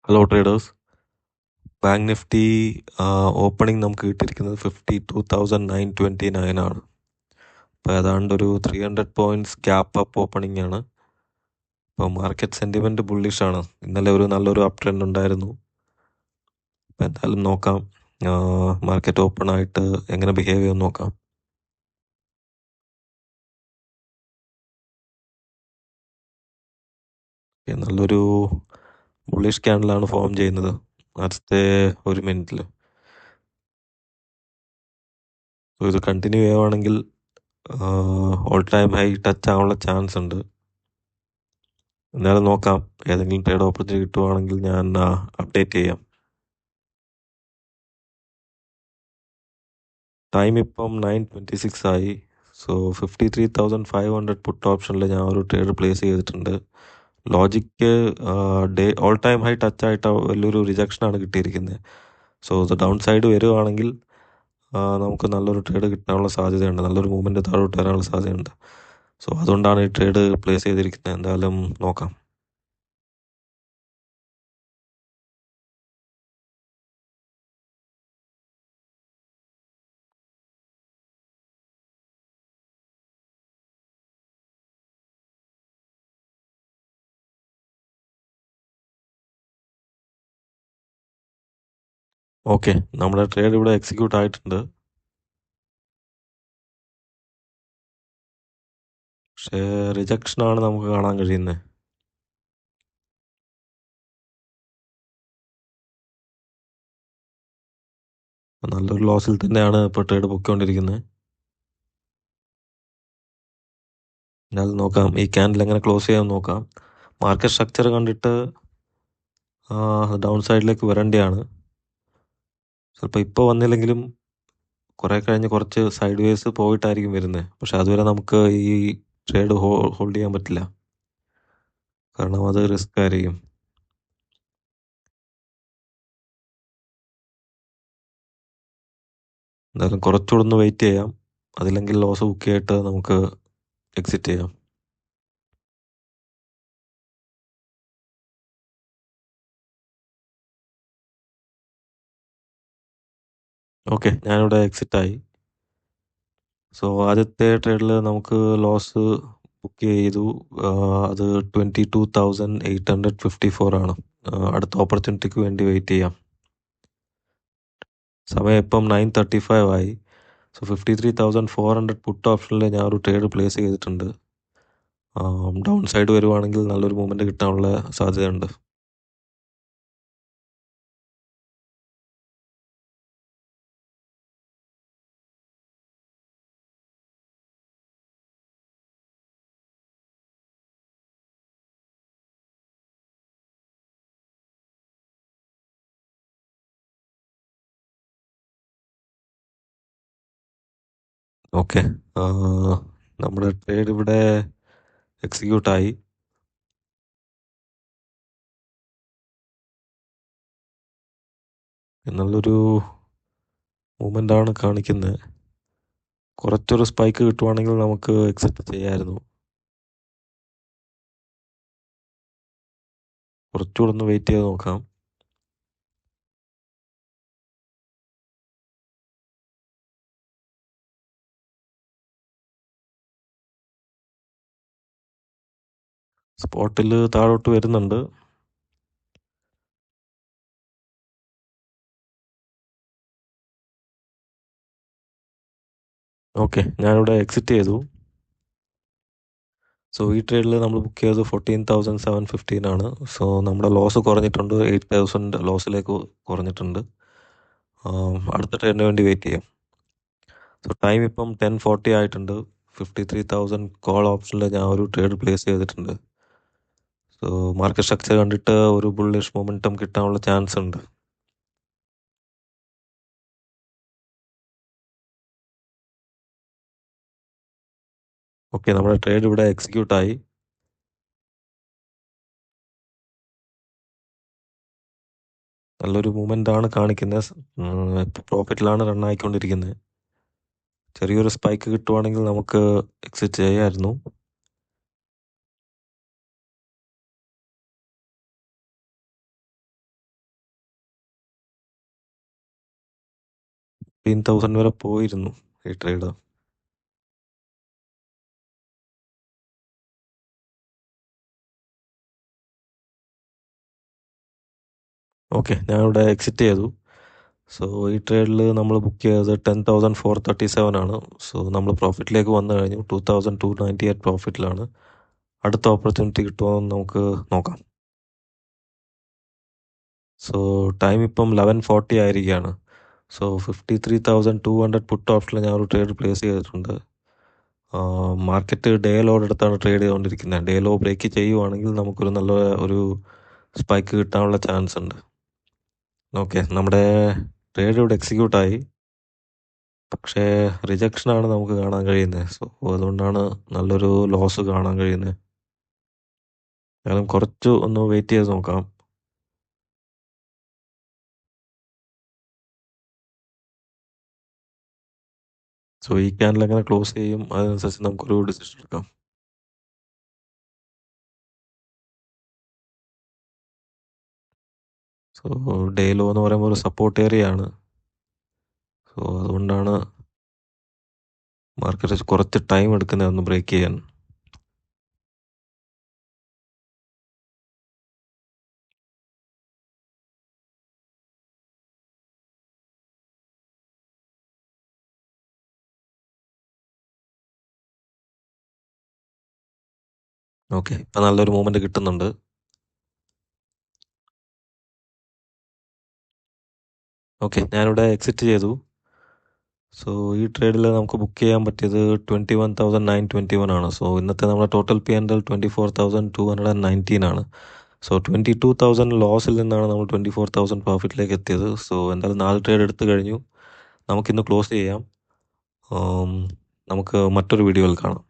Hello traders. Bank Nifty opening നമുക്ക് കിട്ടിയിരിക്കുന്നത് 52,929 ആണ്. അപ്പോൾ ഏതാണ്ട് ഒരു 300 പോയിൻറ്റ്സ് ഗ്യാപ്പ് അപ്പ് ഓപ്പണിംഗ് ആണ്. ഇപ്പോൾ മാർക്കറ്റ് സെൻറ്റിമെൻറ്റ് ബുള്ളിഷാണ്. ഇന്നലെ ഒരു നല്ലൊരു അപ് ട്രെൻഡ് ഉണ്ടായിരുന്നു. അപ്പോൾ എന്തായാലും നോക്കാം മാർക്കറ്റ് ഓപ്പൺ ആയിട്ട് എങ്ങനെ ബിഹേവ് ചെയ്യുമെന്ന് നോക്കാം. നല്ലൊരു ബുള്ളിഷ് ക്യാൻഡിലാണ് ഫോം ചെയ്യുന്നത് ആദ്യത്തെ ഒരു മിനിറ്റിൽ. ഇത് കണ്ടിന്യൂ ചെയ്യുവാണെങ്കിൽ ഓൾ ടൈം ഹൈ ടച്ച് ആവാനുള്ള ചാൻസ് ഉണ്ട്. എന്നാലും നോക്കാം, ഏതെങ്കിലും ട്രേഡ് ഓപ്പർച്യൂണിറ്റി കിട്ടുവാണെങ്കിൽ ഞാൻ അപ്ഡേറ്റ് ചെയ്യാം. ടൈം ഇപ്പം 9:26 ആയി. സോ 53,500 പുട്ട് ഓപ്ഷനിൽ ഞാൻ ഒരു ട്രേഡ് പ്ലേസ് ചെയ്തിട്ടുണ്ട്. Logic all time high touch ആയിട്ട് വലിയൊരു റിജക്ഷനാണ് കിട്ടിയിരിക്കുന്നത്. സോ ഇത് ഡൗൺ സൈഡ് വരുവാണെങ്കിൽ നമുക്ക് നല്ലൊരു ട്രേഡ് കിട്ടാനുള്ള സാധ്യതയുണ്ട്, നല്ലൊരു മൂവ്മെൻറ്റ് താഴോട്ട് വരാനുള്ള സാധ്യതയുണ്ട്. സോ അതുകൊണ്ടാണ് ഈ ട്രേഡ് പ്ലേസ് ചെയ്തിരിക്കുന്നത്. എന്തായാലും നോക്കാം. ഓക്കെ, നമ്മുടെ ട്രേഡ് ഇവിടെ എക്സിക്യൂട്ട് ആയിട്ടുണ്ട്. പക്ഷേ റിജക്ഷനാണ് നമുക്ക് കാണാൻ കഴിയുന്നത്. നല്ലൊരു ലോസിൽ തന്നെയാണ് ഇപ്പോൾ ട്രേഡ് പൊയ്ക്കൊണ്ടിരിക്കുന്നത്. എന്നാലും നോക്കാം, ഈ ക്യാൻഡിൽ എങ്ങനെ ക്ലോസ് ചെയ്യാൻ നോക്കാം. മാർക്കറ്റ് സ്ട്രക്ചർ കണ്ടിട്ട് ഡൗൺ സൈഡിലേക്ക് വരേണ്ടതാണ്. ചിലപ്പോൾ ഇപ്പോൾ വന്നില്ലെങ്കിലും കുറേ കഴിഞ്ഞ് കുറച്ച് സൈഡ് വേസ് പോയിട്ടായിരിക്കും വരുന്നത്. പക്ഷെ അതുവരെ നമുക്ക് ഈ ട്രേഡ് ഹോൾഡ് ചെയ്യാൻ പറ്റില്ല, കാരണം അത് റിസ്ക് ആയിരിക്കും. എന്തായാലും കുറച്ചുകൂടെ ഒന്ന് വെയിറ്റ് ചെയ്യാം. അതില്ലെങ്കിൽ ലോസ് ബുക്ക് ചെയ്തിട്ട് നമുക്ക് എക്സിറ്റ് ചെയ്യാം. ഓക്കെ, ഞാനിവിടെ എക്സിറ്റ് ആയി. സോ ആദ്യത്തെ ട്രേഡിൽ നമുക്ക് ലോസ് ബുക്ക് ചെയ്തു. അത് 22,854 ആണ്. അടുത്ത ഓപ്പർച്യൂണിറ്റിക്ക് വേണ്ടി വെയിറ്റ് ചെയ്യാം. സമയം ഇപ്പം 9:35 ആയി. സോ 53,400 പുട്ട് ഓപ്ഷനിൽ ഞാൻ ഒരു ട്രേഡ് പ്ലേസ് ചെയ്തിട്ടുണ്ട്. ഡൗൺ സൈഡ് വരുവാണെങ്കിൽ നല്ലൊരു മൂവ്മെൻറ്റ് കിട്ടാനുള്ള സാധ്യതയുണ്ട്. ഓക്കെ, നമ്മുടെ ട്രേഡ് ഇവിടെ എക്സിക്യൂട്ടായി. നല്ലൊരു മൂവ്മെൻ്റാണ് കാണിക്കുന്നത്. കുറച്ചൊരു സ്പൈക്ക് കിട്ടുവാണെങ്കിൽ നമുക്ക് എക്സിറ്റ് ചെയ്യാമായിരുന്നു. കുറച്ചുകൂടെ ഒന്ന് വെയിറ്റ് ചെയ്ത് നോക്കാം. സ്പോട്ടിൽ താഴോട്ട് വരുന്നുണ്ട്. ഓക്കെ, ഞാനിവിടെ എക്സിറ്റ് ചെയ്തു. സോ ഈ ട്രേഡിൽ നമ്മൾ ബുക്ക് ചെയ്തത് 14,715 ആണ്. സോ നമ്മുടെ ലോസ് കുറഞ്ഞിട്ടുണ്ട്, 8,000 ലോസിലേക്ക് കുറഞ്ഞിട്ടുണ്ട്. അടുത്ത ട്രേഡിന് വേണ്ടി വെയിറ്റ് ചെയ്യാം. സോ ടൈം ഇപ്പം 10:40 ആയിട്ടുണ്ട്. 53,000 കോൾ ഓപ്ഷനിൽ ഞാൻ ഒരു ട്രേഡ് പ്ലേസ് ചെയ്തിട്ടുണ്ട്. സോ മാർക്കറ്റ് സ്ട്രക്ചർ കണ്ടിട്ട് ഒരു ബുള്ളിഷ് മൊമെൻറ്റം കിട്ടാനുള്ള ചാൻസ് ഉണ്ട്. ഓക്കെ, നമ്മുടെ ട്രേഡ് ഇവിടെ എക്സിക്യൂട്ടായി. നല്ലൊരു മൂവ്മെൻ്റ് ആണ് കാണിക്കുന്നത്. ഇപ്പോൾ പ്രോഫിറ്റിലാണ് റൺ ആയിക്കൊണ്ടിരിക്കുന്നത്. ചെറിയൊരു സ്പൈക്ക് കിട്ടുവാണെങ്കിൽ നമുക്ക് എക്സിറ്റ് ചെയ്യാമായിരുന്നു. 15,000 വരെ പോയിരുന്നു ഈ ട്രേഡ്. ഓക്കെ, ഞാനിവിടെ എക്സിറ്റ് ചെയ്തു. സോ ഈ ട്രേഡിൽ നമ്മൾ ബുക്ക് ചെയ്തത് 10,437 ആണ്. സോ നമ്മൾ പ്രോഫിറ്റിലേക്ക് വന്നു കഴിഞ്ഞു. 2,298 പ്രോഫിറ്റിലാണ്. അടുത്ത ഓപ്പർച്യൂണിറ്റി കിട്ടുമോ എന്ന് നമുക്ക് നോക്കാം. സോ ടൈം ഇപ്പം 11:40 ആയിരിക്കുകയാണ്. സോ 53,200 പുട്ട് ഓപ്ഷനിൽ ഞാൻ ഒരു ട്രേഡ് പ്ലേസ് ചെയ്തിട്ടുണ്ട്. മാർക്കറ്റ് ഡേ ലോഡ് എടുത്താണ് ട്രേഡ് ചെയ്തുകൊണ്ടിരിക്കുന്നത്. ഡേ ലോ ബ്രേക്ക് ചെയ്യുവാണെങ്കിൽ നമുക്കൊരു നല്ല ഒരു സ്പൈക്ക് കിട്ടാനുള്ള ചാൻസ് ഉണ്ട്. ഓക്കെ, നമ്മുടെ ട്രേഡ് ഇവിടെ എക്സിക്യൂട്ടായി. പക്ഷേ റിജക്ഷനാണ് നമുക്ക് കാണാൻ കഴിയുന്നത്. സോ അതുകൊണ്ടാണ് നല്ലൊരു ലോസ് കാണാൻ കഴിയുന്നത്. കാരണം കുറച്ച് ഒന്ന് വെയിറ്റ് ചെയ്ത് നോക്കാം. സോ ഈ ക്യാൻഡിൽ എങ്ങനെ ക്ലോസ് ചെയ്യും അതിനനുസരിച്ച് നമുക്കൊരു ഡിസിഷൻ എടുക്കാം. സോ ഡേ ലോ എന്ന് പറയുമ്പോൾ ഒരു സപ്പോർട്ട് ഏരിയ ആണ്. സോ അതുകൊണ്ടാണ് മാർക്കറ്റ് കുറച്ച് ടൈം എടുക്കുന്നത് ഒന്ന് ബ്രേക്ക് ചെയ്യാൻ. ഓക്കെ, ഇപ്പം നല്ലൊരു മൂവ്മെന്റ് കിട്ടുന്നുണ്ട്. ഓക്കെ, ഞാനിവിടെ എക്സിറ്റ് ചെയ്തു. സോ ഈ ട്രേഡിൽ നമുക്ക് ബുക്ക് ചെയ്യാൻ പറ്റിയത് 21,921 ആണ്. സോ ഇന്നത്തെ നമ്മുടെ ടോട്ടൽ P&L 24,219 ആണ്. സോ 22,000 ലോസിൽ നിന്നാണ് നമ്മൾ 24,000 പ്രോഫിറ്റിലേക്ക് എത്തിയത്. സോ എന്തായാലും 4 ട്രേഡ് എടുത്തു കഴിഞ്ഞു. നമുക്കിന്ന് ക്ലോസ് ചെയ്യാം. നമുക്ക് മറ്റൊരു വീഡിയോയിൽ കാണാം.